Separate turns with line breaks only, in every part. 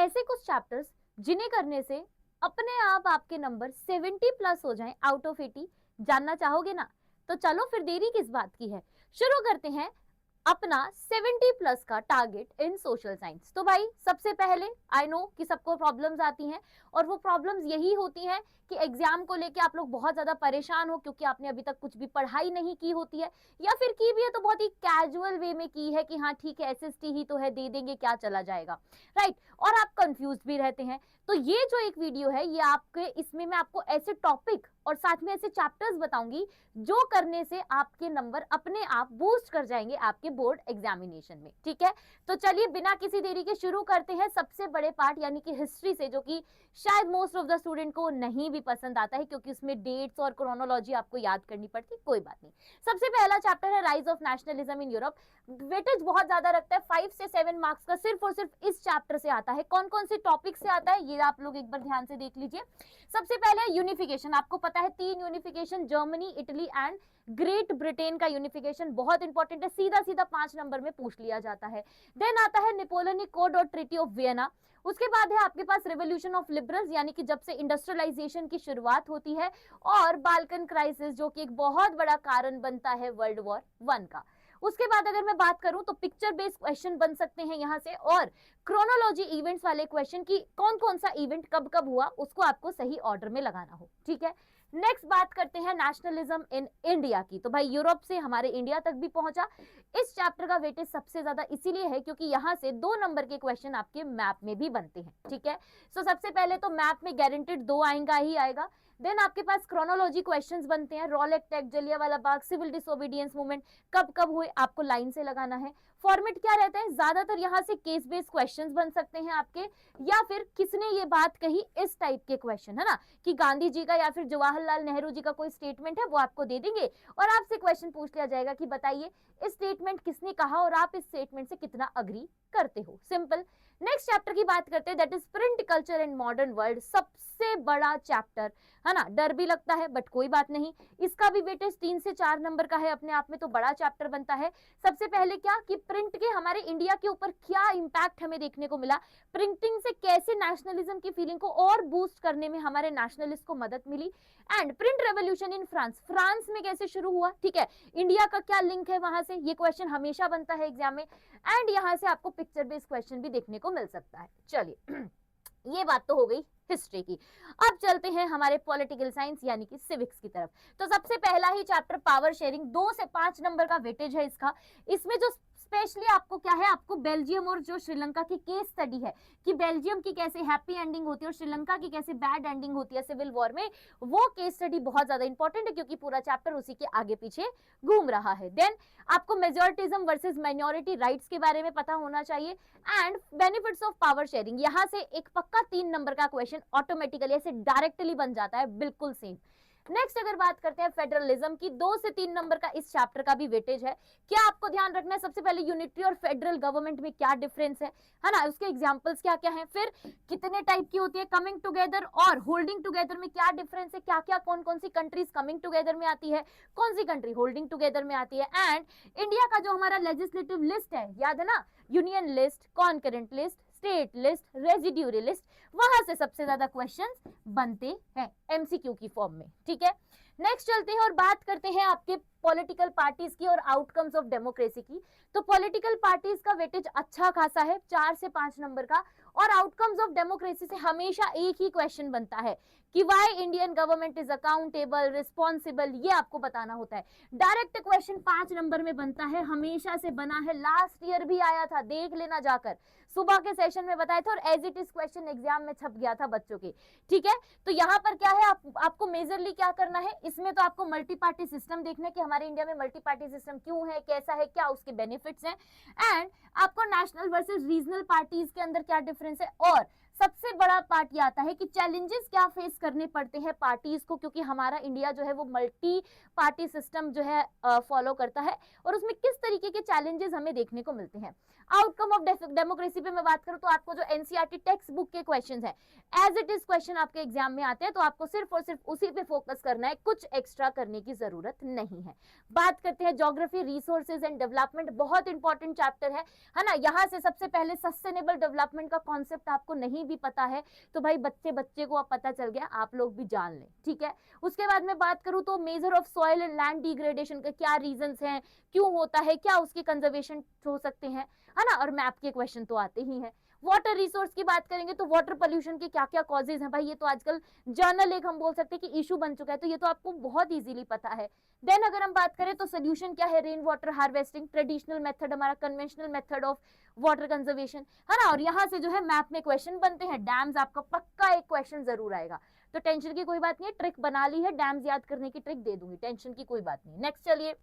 ऐसे कुछ चैप्टर्स जिन्हें करने से अपने आप आपके नंबर 70 प्लस हो जाएं आउट ऑफ 80, जानना चाहोगे ना? तो चलो फिर देरी किस बात की है, शुरू करते हैं अपना 70 प्लस का टारगेट इन सोशल साइंस। तो भाई सबसे पहले आई नो कि सबको प्रॉब्लम्स आती हैं और वो प्रॉब्लम्स यही होती हैं कि एग्जाम को लेके आप लोग बहुत ज्यादा परेशान हो क्योंकि आपने अभी तक कुछ भी पढ़ाई नहीं की होती है, या फिर की भी है तो बहुत ही कैजुअल वे में की है कि हाँ ठीक है एसएसटी ही तो है, दे देंगे क्या चला जाएगा, राइट। और आप कंफ्यूज भी रहते हैं। तो ये जो एक वीडियो है ये आपके, इसमें मैं आपको ऐसे टॉपिक और साथ में ऐसे चैप्टर्स बताऊंगी जो करने से आपके नंबर अपने आप बूस्ट कर जाएंगे आपके बोर्ड एग्जामिनेशन में, ठीक है। तो चलिए बिना किसी देरी के शुरू करते हैं सबसे बड़े पार्ट यानी कि हिस्ट्री से, जो कि शायद मोस्ट ऑफ द स्टूडेंट को नहीं भी पसंद आता है क्योंकि उसमें डेट्स और क्रोनोलॉजी आपको याद करनी पड़ती, कोई बात नहीं। सबसे पहला चैप्टर है rise of nationalism in Europe. Weightage बहुत ज्यादा रखता है, 5 से 7 मार्क्स का सिर्फ और सिर्फ इस चैप्टर से आता है। कौन कौन से टॉपिक से आता है ये आप लोग एक बार ध्यान से देख लीजिए। सबसे पहले यूनिफिकेशन, आपको पता है 3 unification, Germany, Italy and great Britain का यूनिफिकेशन बहुत इंपॉर्टेंट है, सीधा सीधा 5 नंबर में पूछ लिया जाता है। देन आता है नेपोलियनिक कोड और ट्रीटी ऑफ वियना। उसके बाद है आपके पास रिवोल्यूशन ऑफ लिबरल्स यानी कि जब से इंडस्ट्रियलाइजेशन की शुरुआत होती है, और बाल्कन क्राइसिस जो कि एक बहुत बड़ा कारण बनता है वर्ल्ड वॉर 1 का। उसके बाद अगर मैं बात करूं तो पिक्चर बेस्ड क्वेश्चन बन सकते हैं यहां से, और क्रोनोलॉजी इवेंट्स वाले क्वेश्चन की कौन कौन सा इवेंट कब कब हुआ उसको आपको सही ऑर्डर में लगाना हो, ठीक है। नेक्स्ट बात करते हैं नेशनलिज्म इन इंडिया की। तो भाई यूरोप से हमारे इंडिया तक भी पहुंचा। इस चैप्टर का वेटेज सबसे ज्यादा इसीलिए है क्योंकि यहां से 2 नंबर के क्वेश्चन आपके मैप में भी बनते हैं, ठीक है। सो सबसे पहले तो मैप में गारंटेड 2 आएगा ही आएगा। देन आपके पास क्रोनोलॉजी क्वेश्चंस बनते हैं, Rowlatt act, Jallianwala Bagh, civil disobedience movement कब कब हुए आपको लाइन से लगाना है। फॉर्मेट क्या रहता है, ज्यादातर यहां से केस बेस्ड क्वेश्चंस बन सकते हैं आपके, या फिर किसने ये बात कही, इस टाइप के क्वेश्चन, है ना, कि गांधी जी का या फिर जवाहरलाल नेहरू जी का कोई स्टेटमेंट है वो आपको दे देंगे और आपसे क्वेश्चन पूछ लिया जाएगा कि बताइए इस स्टेटमेंट किसने कहा और आप इस स्टेटमेंट से कितना अग्री करते हो, सिंपल। नेक्स्ट चैप्टर की बात करते हैं, that is print culture in modern world. सबसे बड़ा चैप्टर है ना, डर भी लगता है बट कोई बात नहीं, इसका भी वेटेज 3 से 4 नंबर का है, अपने आप में तो बड़ा चैप्टर बनता है। सबसे पहले क्या कि प्रिंट के हमारे इंडिया के ऊपर क्या इंपैक्ट हमें देखने को मिला, प्रिंटिंग से कैसे नेशनलिज्म की फीलिंग को और बूस्ट करने में हमारे नेशनलिस्ट को मदद मिली, and print revolution in France, France में कैसे शुरू हुआ, ठीक है, इंडिया का क्या लिंक है वहां से, ये क्वेश्चन हमेशा बनता है एग्जाम में। एंड यहां से आपको पिक्चर बेस्ड क्वेश्चन भी देखने को मिल सकता है। चलिए ये बात तो हो गई हिस्ट्री की। अब चलते हैं हमारे पॉलिटिकल साइंस यानी कि सिविक्स की तरफ। तो सबसे पहला ही चैप्टर पावर शेयरिंग, 2 से 5 नंबर का वेटेज है इसका। इसमें जो स्पेशली आपको क्या है, आपको बेल्जियम और जो श्रीलंका की केस स्टडी है कि बेल्जियम की कैसे हैप्पी एंडिंग होती है और श्रीलंका की कैसे बैड एंडिंग होती है सिविल वॉर में, वो केस स्टडी बहुत ज्यादा इंपॉर्टेंट है क्योंकि पूरा चैप्टर उसी के आगे पीछे घूम रहा है। देन आपको मेजोरिटिज्म वर्सेस माइनॉरिटी राइट्स के बारे में पता होना चाहिए, and benefits of power sharing. यहां से एक पक्का 3 नंबर का क्वेश्चन ऑटोमेटिकली ऐसे डायरेक्टली बन जाता है, बिल्कुल सेम। नेक्स्ट अगर बात करते हैं फेडरलिज्म की, 2 से 3 नंबर का इस चैप्टर का भी वेटेज है। क्या आपको ध्यान रखना है, सबसे पहले यूनिटरी और फेडरल गवर्नमेंट में क्या डिफरेंस है ना, उसके एग्जांपल्स क्या क्या हैं, फिर कितने टाइप की होती है, कमिंग टुगेदर और होल्डिंग टुगेदर में क्या डिफरेंस है, क्या क्या कौन कौन सी कंट्रीज कमिंग टुगेदर में आती है, कौन सी कंट्री होल्डिंग टुगेदर में आती है, एंड इंडिया का जो हमारा लेजिस्लेटिव लिस्ट है, याद है ना, union list, concurrent list, state list, residuary list, वहां से सबसे ज्यादा क्वेश्चंस बनते हैं एमसीक्यू की फॉर्म में, ठीक है। नेक्स्ट चलते हैं और बात करते हैं आपके पॉलिटिकल पार्टीज की और आउटकम्स ऑफ डेमोक्रेसी की। तो पॉलिटिकल पार्टीज का वेटेज अच्छा खासा है, 4 से 5 नंबर का, और आउटकम्स ऑफ डेमोक्रेसी से हमेशा एक ही क्वेश्चन बनता है कि why Indian government is accountable, responsible, ये आपको बताना होता है। डायरेक्ट क्वेश्चन 5 नंबर में बनता है, हमेशा से बना है, लास्ट ईयर भी आया था, देख लेना जाकर, सुबह के सेशन में बताया था, और as it is question exam में छप गया था बच्चों के, ठीक है। तो यहाँ पर क्या है, आपको मेजरली क्या करना है, इसमें तो आपको मल्टी पार्टी सिस्टम देखना है कि हमारे इंडिया में मल्टी पार्टी सिस्टम क्यों है, कैसा है, क्या उसके बेनिफिट्स हैं, एंड आपको नेशनल वर्सेस रीजनल पार्टीज के अंदर क्या डिफरेंस है, और सबसे बड़ा पार्ट ये आता है कि चैलेंजेस क्या फेस करने पड़ते हैं पार्टीज को, क्योंकि हमारा इंडिया जो है वो मल्टी पार्टी सिस्टम जो है फॉलो करता है, और उसमें किस तरीके के चैलेंजेस हमें देखने को मिलते हैं। आउटकम ऑफ डेमोक्रेसी पे मैं बात करूं तो आपको जो एनसीईआरटी टेक्स्ट बुक के क्वेश्चंस है एज इट इज क्वेश्चन आपके एग्जाम में आते हैं, तो आपको सिर्फ और सिर्फ उसी पे फोकस करना है, कुछ एक्स्ट्रा करने की जरूरत नहीं है। बात करते हैं ज्योग्राफी, रिसोर्सेज एंड डेवलपमेंट, बहुत इंपॉर्टेंट चैप्टर है ना। यहाँ से सबसे पहले सस्टेनेबल डेवलपमेंट का कॉन्सेप्ट आपको नहीं भी पता है तो भाई बच्चे बच्चे को अब पता चल गया, आप लोग भी जान लें, ठीक है। उसके बाद में बात करूं तो measure of soil and land degradation के क्या रीजंस हैं, क्यों होता है, क्या उसके कंजर्वेशन हो सकते हैं, है ना, और मैप के क्वेश्चन तो आते ही हैं। वाटर रिसोर्स की बात करेंगे तो वाटर पोल्यूशन के क्या क्या कॉजेज हैं, भाई ये तो आजकल जर्नल एक हम बोल सकते हैं कि इशू बन चुका है, तो ये तो आपको बहुत इजीली पता है। देन अगर हम बात करें तो सोल्यूशन क्या है, rain water harvesting, traditional method हमारा conventional method of water conservation, है ना। और यहाँ से जो है मैप में क्वेश्चन बनते हैं, डैम्स आपका पक्का एक क्वेश्चन जरूर आएगा, तो टेंशन की कोई बात नहीं है, ट्रिक बना ली है, डैम्स याद करने की ट्रिक दे दूंगी, टेंशन की कोई बात नहीं। नेक्स्ट चलिए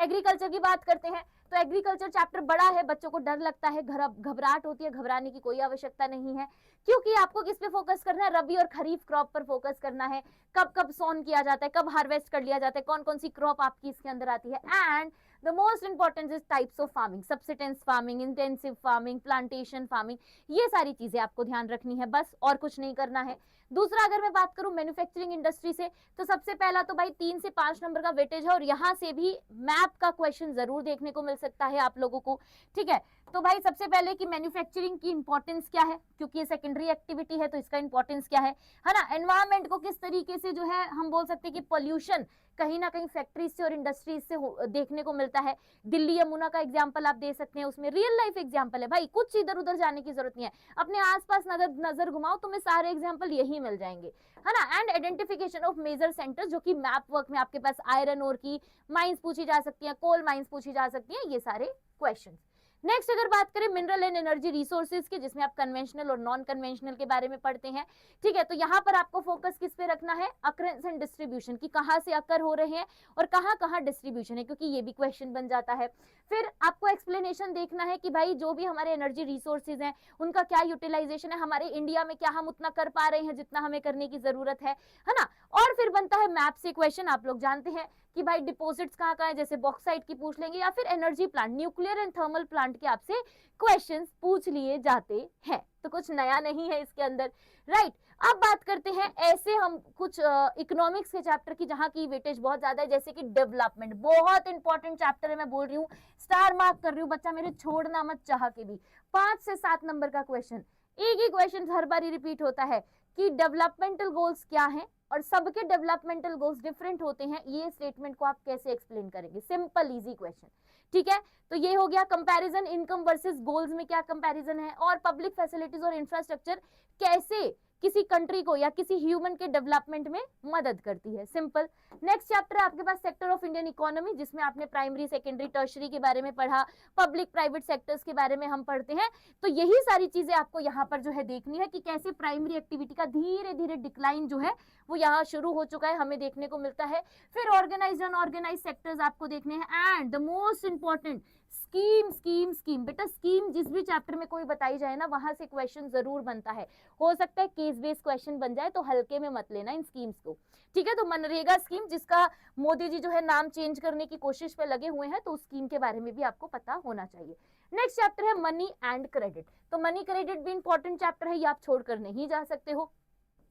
एग्रीकल्चर की बात करते हैं, तो एग्रीकल्चर चैप्टर बड़ा है, बच्चों को डर लगता है, घबराहट होती है, घबराने की कोई आवश्यकता नहीं है, क्योंकि आपको किस पे फोकस करना है, रबी और खरीफ क्रॉप पर फोकस करना है, कब कब सोन किया जाता है, कब हार्वेस्ट कर लिया जाता है, कौन कौन सी क्रॉप आपकी इसके अंदर आती है, and the most important is types of farming, subsistence farming, intensive farming, plantation farming, ये सारी चीजें आपको ध्यान रखनी है, बस और कुछ नहीं करना है। दूसरा अगर मैं बात करूं मैन्युफैक्चरिंग इंडस्ट्री से, तो सबसे पहला तो भाई 3 से 5 नंबर का वेटेज है, और यहाँ से भी मैप का क्वेश्चन जरूर देखने को मिल सकता है आप लोगों को, ठीक है। तो भाई सबसे पहले कि मैन्युफैक्चरिंग की इंपॉर्टेंस क्या है, क्योंकि ये सेकेंडरी एक्टिविटी है तो इसका इंपॉर्टेंस क्या है ना। एनवायरमेंट को किस तरीके से जो है हम बोल सकते हैं कि पोल्यूशन कहीं ना कहीं फैक्ट्रीज से और इंडस्ट्रीज से देखने को मिलता है। दिल्ली यमुना का एग्जांपल आप दे सकते हैं, उसमें रियल लाइफ एग्जांपल है भाई, कुछ इधर उधर जाने की जरूरत नहीं है, अपने आसपास नजर घुमाओ तुम्हें सारे एग्जांपल यही मिल जाएंगे, है ना। And identification of major centres, जो कि मैप वर्क में आपके पास आयरन ओर की माइंस पूछी जा सकती है, कोल माइंस पूछी जा सकती है, ये सारे क्वेश्चन। नेक्स्ट अगर बात करें मिनरल एंड एनर्जी रिसोर्सेज की, जिसमें आप कन्वेंशनल और नॉन कन्वेंशनल के बारे में पढ़ते हैं, ठीक है। तो यहाँ पर आपको फोकस किस पे रखना है, अकरेंस एंड डिस्ट्रीब्यूशन की, कहाँ से अकर हो रहे हैं और कहाँ कहाँ डिस्ट्रीब्यूशन है, क्योंकि ये भी क्वेश्चन बन जाता है। फिर आपको एक्सप्लेनेशन देखना है कि भाई जो भी हमारे एनर्जी रिसोर्सेज हैं उनका क्या यूटिलाइजेशन है, हमारे इंडिया में क्या हम उतना कर पा रहे हैं जितना हमें करने की जरूरत है ना। और फिर बनता है मैप से क्वेश्चन, आप लोग जानते हैं कि भाई डिपॉजिट्स कहाँ कहाँ है, जैसे बॉक्साइट की पूछ लेंगे, या फिर energy plant, nuclear and thermal plant के आपसे क्वेश्चंस पूछ लिए जाते हैं, तो कुछ नया नहीं है इसके अंदर, राइट। अब बात करते हैं ऐसे हम कुछ इकोनॉमिक्स के चैप्टर की जहां की वेटेज बहुत ज्यादा है, जैसे कि डेवलपमेंट, बहुत इंपॉर्टेंट चैप्टर है, मैं बोल रही हूँ, स्टार मार्क कर रही हूँ, बच्चा मेरे छोड़ना मत चाह के भी। 5 से 7 नंबर का क्वेश्चन, एक ही क्वेश्चन हर बार रिपीट होता है कि डेवलपमेंटल गोल्स क्या है, और सबके डेवलपमेंटल गोल्स डिफरेंट होते हैं, ये स्टेटमेंट को आप कैसे एक्सप्लेन करेंगे, सिंपल इजी क्वेश्चन, ठीक है। तो ये हो गया कंपैरिजन, इनकम वर्सेस गोल्स में क्या कंपैरिजन है, और पब्लिक फैसिलिटीज और इंफ्रास्ट्रक्चर कैसे किसी कंट्री को या किसी ह्यूमन के डेवलपमेंट में मदद करती है, सिंपल। नेक्स्ट चैप्टर है आपके पास सेक्टर ऑफ इंडियन इकोनॉमी, जिसमें आपने प्राइमरी सेकेंडरी टर्शरी के बारे में पढ़ा, पब्लिक प्राइवेट सेक्टर्स के बारे में हम पढ़ते हैं, तो यही सारी चीजें आपको यहाँ पर जो है देखनी है कि कैसे प्राइमरी एक्टिविटी का धीरे धीरे डिक्लाइन जो है वो यहाँ शुरू हो चुका है, हमें देखने को मिलता है। फिर ऑर्गेनाइज्ड अनऑर्गेनाइज्ड सेक्टर्स आपको देखने हैं, and the most important scheme scheme scheme, बेटा स्कीम जिस भी चैप्टर में कोई बताई जाए ना वहां से क्वेश्चन जरूर बनता है, हो सकता है केस बेस्ड क्वेश्चन बन जाए, तो हल्के में मत लेना इन स्कीम्स को, ठीक है। तो मनरेगा स्कीम, जिसका मोदी जी जो है नाम चेंज करने की कोशिश पे लगे हुए हैं, तो उस स्कीम के बारे में भी आपको पता होना चाहिए। नेक्स्ट चैप्टर है मनी एंड क्रेडिट, तो मनी क्रेडिट भी इंपॉर्टेंट चैप्टर है, ये आप छोड़कर नहीं जा सकते हो।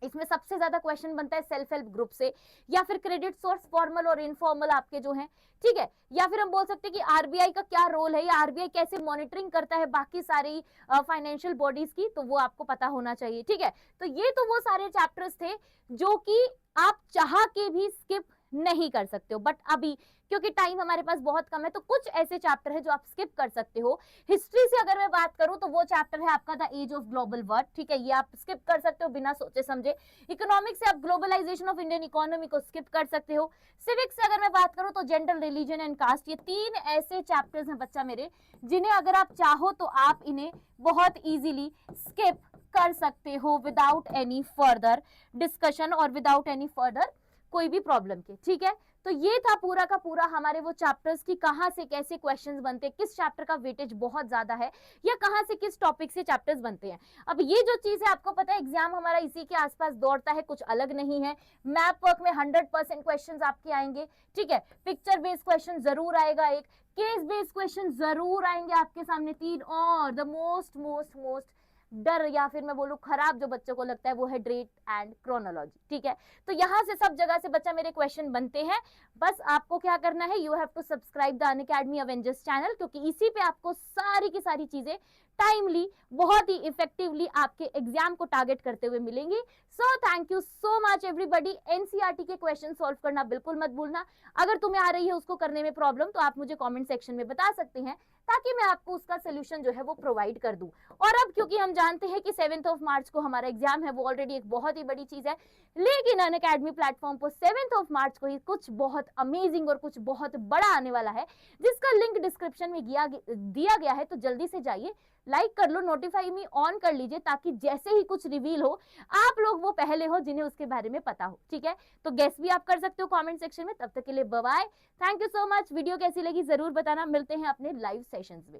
इसमें सबसे ज्यादा क्वेश्चन बनता है सेल्फ हेल्प ग्रुप से, या फिर क्रेडिट सोर्स फॉर्मल और इनफॉर्मल आपके जो हैं, ठीक है। या फिर हम बोल सकते हैं कि आरबीआई का क्या रोल है, या आरबीआई कैसे मॉनिटरिंग करता है बाकी सारी फाइनेंशियल बॉडीज की, तो वो आपको पता होना चाहिए, ठीक है। तो ये तो वो सारे चैप्टर्स थे जो कि आप चाह के भी स्किप नहीं कर सकते हो, बट अभी क्योंकि टाइम हमारे पास बहुत कम है तो कुछ ऐसे चैप्टर है जो आप स्किप कर सकते हो। हिस्ट्री से अगर मैं बात करूं तो वो चैप्टर है आपका the age of global world, ठीक है, ये आप स्किप कर सकते हो बिना सोचे समझे। इकोनॉमिक्स से आप ग्लोबलाइजेशन ऑफ इंडियन इकोनॉमी को स्किप कर सकते हो। सिविक्स से अगर मैं बात करूं तो जेंडर, रिलीजन एंड कास्ट, ये 3 ऐसे चैप्टर्स हैं बच्चा मेरे, जिन्हें अगर आप चाहो तो आप इन्हें बहुत इजीली स्किप कर सकते हो विदाउट एनी फर्दर डिस्कशन और विदाउट एनी फर्दर कोई भी प्रॉब्लम के, ठीक है। तो ये था पूरा का पूरा हमारे वो चैप्टर्स की कहाँ से कैसे क्वेश्चंस बनते हैं, किस चैप्टर का वेटेज बहुत ज्यादा है, या कहाँ से किस टॉपिक से चैप्टर्स बनते हैं। अब ये जो चीज है आपको पता है एग्जाम हमारा इसी के आसपास दौड़ता है, कुछ अलग नहीं है। मैप वर्क में 100% क्वेश्चन आपके आएंगे, ठीक है। पिक्चर बेस्ड क्वेश्चन जरूर आएगा, एक केस बेस्ड क्वेश्चन जरूर आएंगे आपके सामने 3, और द मोस्ट मोस्ट मोस्ट डर या फिर मैं बोलूं खराब जो बच्चों को लगता है वो है डेट एंड क्रोनोलॉजी, ठीक है। तो यहां से सब जगह से बच्चा मेरे क्वेश्चन बनते हैं। बस आपको क्या करना है, you have to subscribe the Unacademy Avengers channel, क्योंकि इसी पे आपको सारी की सारी चीजें टाइमली, बहुत ही इफेक्टिवली आपके एग्जाम को टारगेट करते हुए मिलेंगी। So thank you so much everybody. NCERT के क्वेश्चन सॉल्व करना बिल्कुल मत भूलना। अगर तुम्हें आ रही है उसको करने में प्रॉब्लम, तो आप मुझे कमेंट सेक्शन में बता सकते हैं, ताकि मैं आपको उसका सोल्यूशन जो है वो प्रोवाइड कर दूं। और अब क्योंकि हम जानते हैं कि 7th ऑफ मार्च को हमारा एग्जाम है, वो ऑलरेडी एक बहुत ही बड़ी चीज है, लेकिन अनअकैडमी प्लेटफॉर्म पर 7th ऑफ मार्च को ही कुछ बहुत अमेजिंग और कुछ बहुत बड़ा आने वाला है, जिसका लिंक डिस्क्रिप्शन में दिया गया है। तो जल्दी से जाइए, लाइक कर लो, नोटिफाई मी ऑन कर लीजिए, ताकि जैसे ही कुछ रिवील हो आप लोग वो पहले हो जिन्हें उसके बारे में पता हो, ठीक है। तो गेस भी आप कर सकते हो कमेंट सेक्शन में। तब तक के लिए bye bye, thank you so much. Video कैसी लगी जरूर बताना, मिलते हैं अपने लाइव सेशंस में।